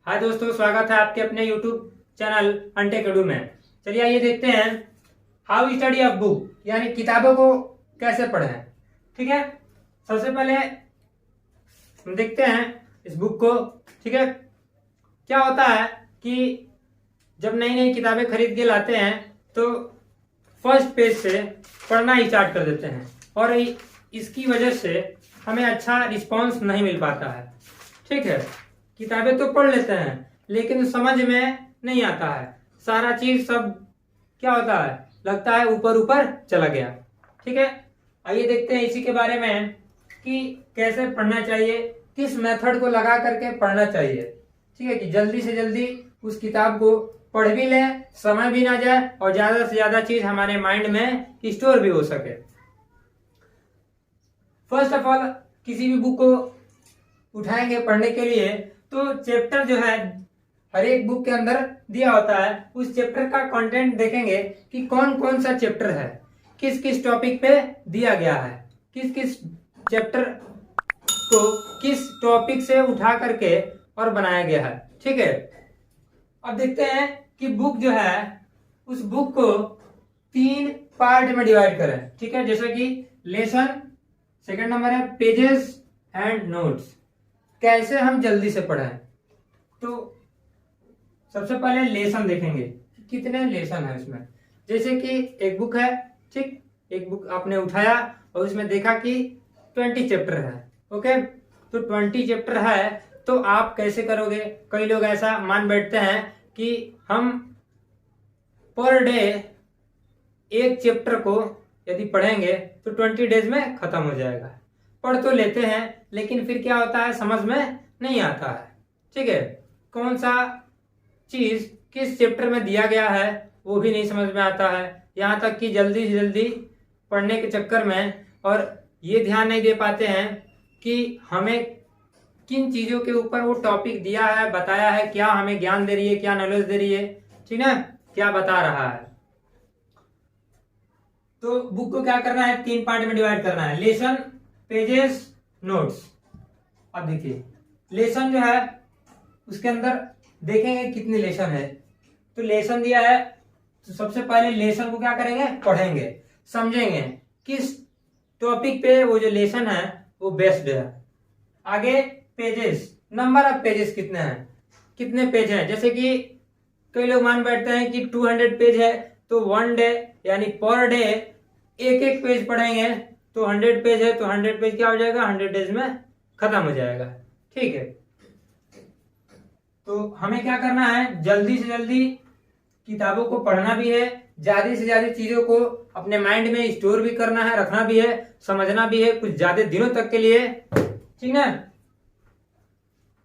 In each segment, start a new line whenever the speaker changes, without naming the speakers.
हाय दोस्तों, स्वागत है आपके अपने YouTube चैनल अनटेक में। चलिए आइए देखते हैं हाउ स्टडी ऑफ बुक, यानी किताबों को कैसे पढ़ें। ठीक है, सबसे पहले हम देखते हैं इस बुक को। ठीक है, क्या होता है कि जब नई नई किताबें खरीद के लाते हैं तो फर्स्ट पेज से पढ़ना स्टार्ट कर देते हैं और इसकी वजह से हमें अच्छा रिस्पांस नहीं मिल पाता है। ठीक है, किताबें तो पढ़ लेते हैं लेकिन समझ में नहीं आता है, सारा चीज सब क्या होता है, लगता है ऊपर ऊपर चला गया। ठीक है, आइए देखते हैं इसी के बारे में कि कैसे पढ़ना चाहिए, किस मेथड को लगा करके पढ़ना चाहिए। ठीक है, कि जल्दी से जल्दी उस किताब को पढ़ भी लें, समय भी ना जाए और ज्यादा से ज्यादा चीज हमारे माइंड में स्टोर भी हो सके। फर्स्ट ऑफ ऑल किसी भी बुक को उठाएंगे पढ़ने के लिए तो चैप्टर जो है हर एक बुक के अंदर दिया होता है, उस चैप्टर का कंटेंट देखेंगे कि कौन कौन सा चैप्टर है, किस किस टॉपिक पे दिया गया है, किस किस चैप्टर को किस टॉपिक से उठा करके और बनाया गया है। ठीक है, अब देखते हैं कि बुक जो है उस बुक को 3 पार्ट में डिवाइड करें। ठीक है, जैसे कि लेसन, सेकंड नंबर है पेजेस एंड नोट्स। कैसे हम जल्दी से पढ़ें, तो सबसे पहले लेसन देखेंगे, कितने लेसन है इसमें। जैसे कि एक बुक है, ठीक, एक बुक आपने उठाया और उसमें देखा कि 20 चैप्टर है। ओके, तो 20 चैप्टर है तो आप कैसे करोगे। कई लोग ऐसा मान बैठते हैं कि हम पर डे एक चैप्टर को यदि पढ़ेंगे तो 20 डेज में खत्म हो जाएगा। पढ़ तो लेते हैं लेकिन फिर क्या होता है, समझ में नहीं आता है। ठीक है, कौन सा चीज किस चैप्टर में दिया गया है वो भी नहीं समझ में आता है। यहाँ तक कि जल्दी से जल्दी पढ़ने के चक्कर में और ये ध्यान नहीं दे पाते हैं कि हमें किन चीजों के ऊपर वो टॉपिक दिया है, बताया है, क्या हमें ज्ञान दे रही है, क्या नॉलेज दे रही है, ठीक है, क्या बता रहा है। तो बुक को क्या करना है, 3 पार्ट में डिवाइड करना है, लेसन, पेजेस, नोट्स। अब देखिए लेसन जो है उसके अंदर देखेंगे कितने लेसन है। तो लेसन दिया है तो सबसे पहले लेसन को क्या करेंगे, पढ़ेंगे, समझेंगे किस टॉपिक पे वो जो लेसन है वो बेस्ड है। आगे पेजेस, नंबर ऑफ पेजेस कितने हैं, कितने पेज हैं। जैसे कि कई लोग मान बैठते हैं कि 200 पेज है तो 1 डे यानी पर डे एक एक पेज पढ़ेंगे, तो 100 पेज है तो 100 पेज क्या हो जाएगा, 100 डेज में खत्म हो जाएगा। ठीक है, तो हमें क्या करना है, जल्दी से जल्दी किताबों को पढ़ना भी है, ज्यादा से ज्यादा चीजों को अपने माइंड में स्टोर भी करना है, रखना भी है, समझना भी है कुछ ज्यादा दिनों तक के लिए। ठीक है,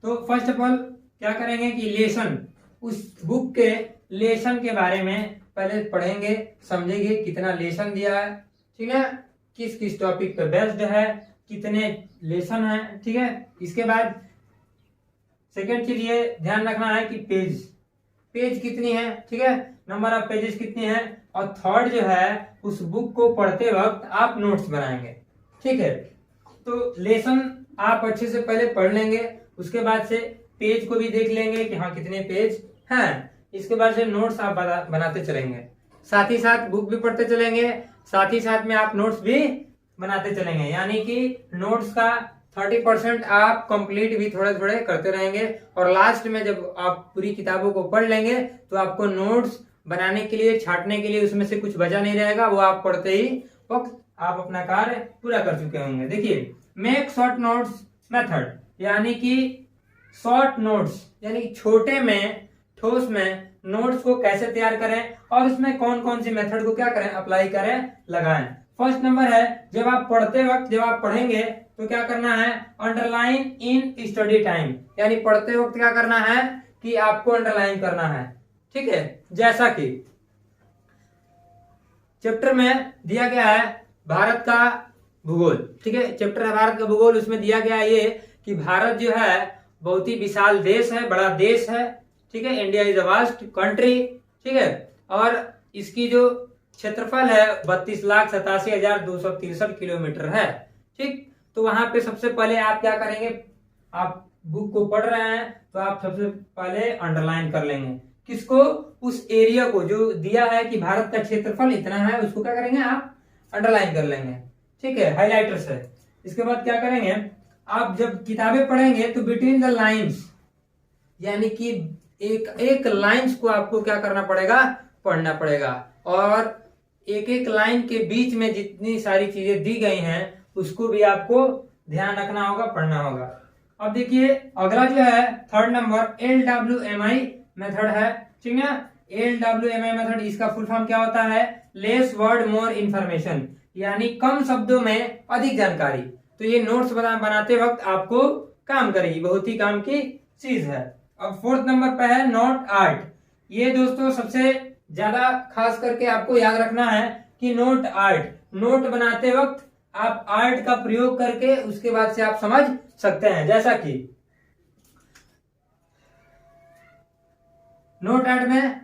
तो फर्स्ट ऑफ ऑल क्या करेंगे कि लेसन, उस बुक के लेसन के बारे में पहले पढ़ेंगे, समझेंगे कितना लेसन दिया है, ठीक है, किस किस टॉपिक पे बेस्ड है, कितने लेसन है। ठीक है, इसके बाद सेकेंड चीज ये ध्यान रखना है कि पेज कितनी है, ठीक है, नंबर ऑफ पेजेस कितनी है। और थर्ड जो है उस बुक को पढ़ते वक्त आप नोट्स बनाएंगे। ठीक है, तो लेसन आप अच्छे से पहले पढ़ लेंगे, उसके बाद से पेज को भी देख लेंगे कि हाँ कितने पेज हैं, इसके बाद से नोट्स आप बनाते चलेंगे, साथ ही साथ बुक भी पढ़ते चलेंगे, साथ ही साथ में आप नोट्स भी बनाते चलेंगे। यानी कि नोट्स का 30% आप कंप्लीट भी थोड़े थोड़े करते रहेंगे और लास्ट में जब आप पूरी किताबों को पढ़ लेंगे तो आपको नोट्स बनाने के लिए, छांटने के लिए उसमें से कुछ बचा नहीं रहेगा, वो आप पढ़ते ही वक्त आप अपना कार्य पूरा कर चुके होंगे। देखिए, मेक शॉर्ट नोट्स मेथड, यानी कि शॉर्ट नोट्स यानी छोटे में, ठोस में नोट्स को कैसे तैयार करें और उसमें कौन कौन सी मेथड को क्या करें, अप्लाई करें, लगाएं। फर्स्ट नंबर है, जब आप पढ़ते वक्त, जब आप पढ़ेंगे तो क्या करना है, अंडरलाइन इन स्टडी टाइम, यानी पढ़ते वक्त क्या करना है कि आपको अंडरलाइन करना है। ठीक है, जैसा कि चैप्टर में दिया गया है भारत का भूगोल। ठीक है, चैप्टर है भारत का भूगोल, उसमें दिया गया है ये कि भारत जो है बहुत ही विशाल देश है, बड़ा देश है। ठीक है, India is a vast country. ठीक है, और इसकी जो क्षेत्रफल है 32,87,263 किलोमीटर है। ठीक, तो वहां पे सबसे पहले आप क्या करेंगे, आप बुक को पढ़ रहे हैं तो आप सबसे पहले अंडरलाइन कर लेंगे। किसको? उस एरिया को जो दिया है कि भारत का क्षेत्रफल इतना है, उसको क्या करेंगे आप अंडरलाइन कर लेंगे, ठीक है, हाइलाइटर से। इसके बाद क्या करेंगे, आप जब किताबें पढ़ेंगे तो बिटवीन द लाइंस, यानी कि एक एक लाइंस को आपको क्या करना पड़ेगा, पढ़ना पड़ेगा। और एक एक लाइन के बीच में जितनी सारी चीजें दी गई हैं उसको भी आपको ध्यान रखना होगा, पढ़ना होगा। अब देखिए अगला जो है थर्ड नंबर LWMI मेथड है, ठीक है। LWMI मेथड, इसका फुल फॉर्म क्या होता है? लेस वर्ड मोर इंफॉर्मेशन, यानी कम शब्दों में अधिक जानकारी। तो ये नोट्स बनाते वक्त आपको काम करेगी, बहुत ही काम की चीज है। अब फोर्थ नंबर पे है नोट आर्ट। ये दोस्तों सबसे ज्यादा खास करके आपको याद रखना है कि नोट आर्ट, नोट बनाते वक्त आप आर्ट का प्रयोग करके उसके बाद से आप समझ सकते हैं। जैसा कि नोट आर्ट में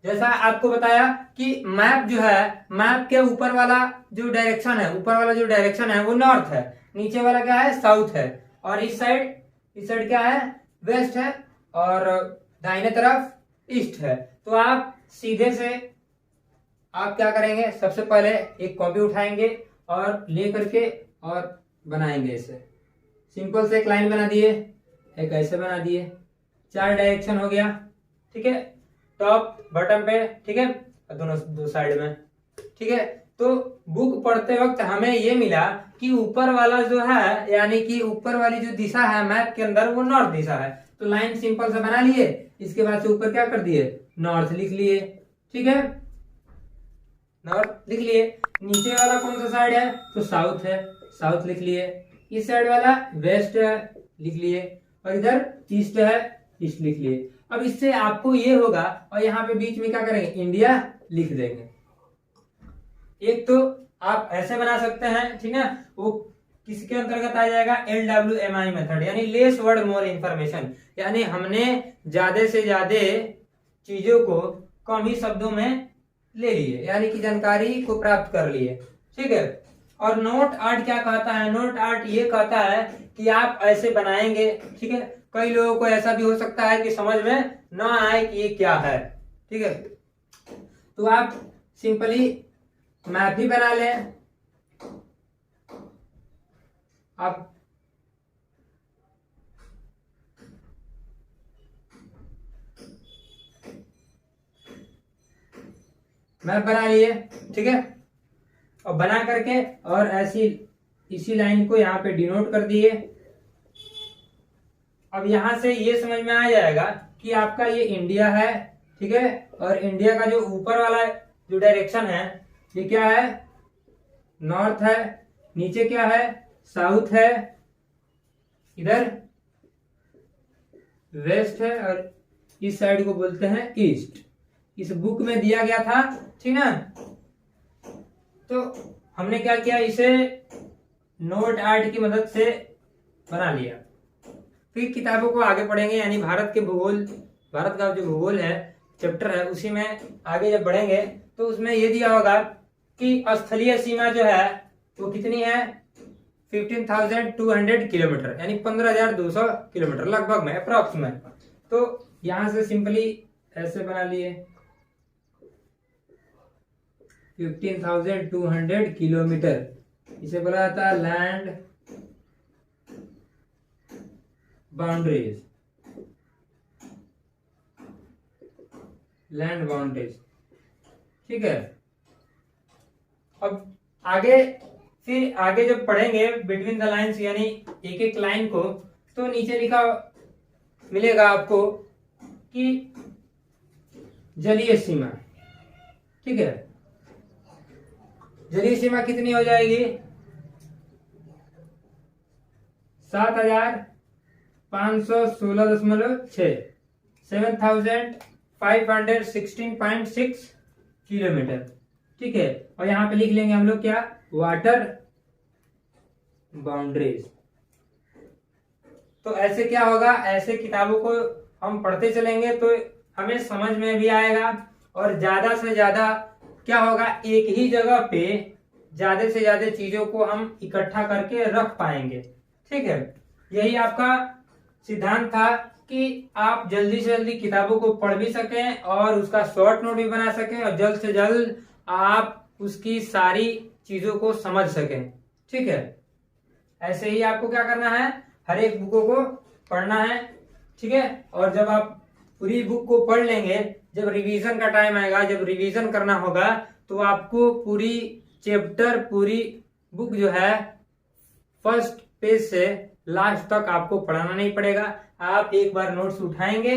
जैसा आपको बताया कि मैप जो है, मैप के ऊपर वाला जो डायरेक्शन है, ऊपर वाला जो डायरेक्शन है वो नॉर्थ है, नीचे वाला क्या है, साउथ है, और इस साइड क्या है, वेस्ट है, और दाहिने तरफ ईस्ट है। तो आप सीधे से आप क्या करेंगे, सबसे पहले एक कॉपी उठाएंगे और ले करके और बनाएंगे इसे। सिंपल से एक लाइन बना दिए, एक ऐसे बना दिए, 4 डायरेक्शन हो गया, ठीक है, टॉप बटन पे, ठीक है, दोनों दो साइड में, ठीक है। तो बुक पढ़ते वक्त हमें ये मिला कि ऊपर वाला जो है, यानी कि ऊपर वाली जो दिशा है मैप के अंदर वो नॉर्थ दिशा है। तो लाइन सिंपल से बना लिए, इसके बाद से ऊपर क्या कर दिए, नॉर्थ लिख लिए, ठीक है, नॉर्थ लिख लिए। नीचे वाला कौन सा साइड है, तो साउथ है, साउथ लिख लिए। इस साइड वाला वेस्ट है, लिख लिए, और इधर ईस्ट है, ईस्ट लिख लिए। अब इससे आपको ये होगा, और यहाँ पे बीच में क्या करेंगे, इंडिया लिख देंगे। एक तो आप ऐसे बना सकते हैं, ठीक है, वो किसके अंतर्गत आ जाएगा, LWMI मेथड, यानी लेस वर्ड मोर इंफॉर्मेशन, यानी हमने ज्यादा से ज्यादा चीजों को कम ही शब्दों में ले लिए, यानी कि जानकारी को प्राप्त कर लिए, ठीक है। और नोट आर्ट क्या कहता है, नोट आर्ट ये कहता है कि आप ऐसे बनाएंगे, ठीक है। कई लोगों को ऐसा भी हो सकता है कि समझ में ना आए कि ये क्या है, ठीक है, तो आप सिंपली मैप ही बना लें। आप मैप बना लिए, ठीक है, और बना करके और ऐसी इसी लाइन को यहाँ पे डिनोट कर दिए। अब यहां से ये समझ में आ जाएगा कि आपका ये इंडिया है, ठीक है, और इंडिया का जो ऊपर वाला जो डायरेक्शन है ये क्या है, नॉर्थ है, नीचे क्या है, साउथ है, इधर वेस्ट है, और इस साइड को बोलते हैं ईस्ट। इस बुक में दिया गया था, ठीक ना। तो हमने क्या किया, इसे नोट आर्ट की मदद से बना लिया। फिर किताबों को आगे पढ़ेंगे, यानी भारत के भूगोल, भारत का जो भूगोल है चैप्टर है, उसी में आगे जब बढ़ेंगे तो उसमें ये दिया होगा कि स्थलीय सीमा जो है वो कितनी है, 15,200 किलोमीटर, यानी 15,200 किलोमीटर लगभग में, अप्रॉक्स में। तो यहां से सिंपली ऐसे बना लिए, 15,200 किलोमीटर, इसे बोला जाता है लैंड बाउंड्रीज, लैंड बाउंड्रीज, ठीक है। अब आगे फिर आगे जब पढ़ेंगे बिटवीन द लाइंस, यानी एक एक लाइन को, तो नीचे लिखा मिलेगा आपको कि जलीय सीमा, ठीक है, जलीय सीमा कितनी हो जाएगी, 7,516.6, 7,516.6 किलोमीटर, ठीक है। और यहाँ पे लिख लेंगे हम लोग क्या, वाटर बाउंड्रीज। तो ऐसे क्या होगा, ऐसे किताबों को हम पढ़ते चलेंगे तो हमें समझ में भी आएगा, और ज्यादा से ज्यादा क्या होगा, एक ही जगह पे ज्यादा से ज्यादा चीजों को हम इकट्ठा करके रख पाएंगे, ठीक है। यही आपका सिद्धांत था कि आप जल्दी से जल्दी किताबों को पढ़ भी सकें और उसका शॉर्ट नोट भी बना सकें और जल्द से जल्द आप उसकी सारी चीजों को समझ सकें। ठीक है, ऐसे ही आपको क्या करना है, हर एक बुकों को पढ़ना है। ठीक है, और जब आप पूरी बुक को पढ़ लेंगे, जब रिवीजन का टाइम आएगा, जब रिवीजन करना होगा, तो आपको पूरी चैप्टर, पूरी बुक जो है फर्स्ट पेज से लास्ट तक आपको पढ़ाना नहीं पड़ेगा। आप एक बार नोट्स उठाएंगे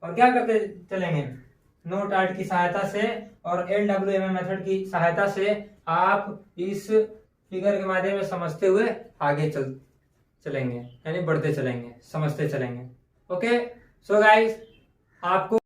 और क्या करते चलेंगे, नोट आर्ट की सहायता से और LWMA मेथड की सहायता से आप इस फिगर के माध्यम में समझते हुए आगे चलेंगे, यानी बढ़ते चलेंगे, समझते चलेंगे। ओके, सो गाइस, आपको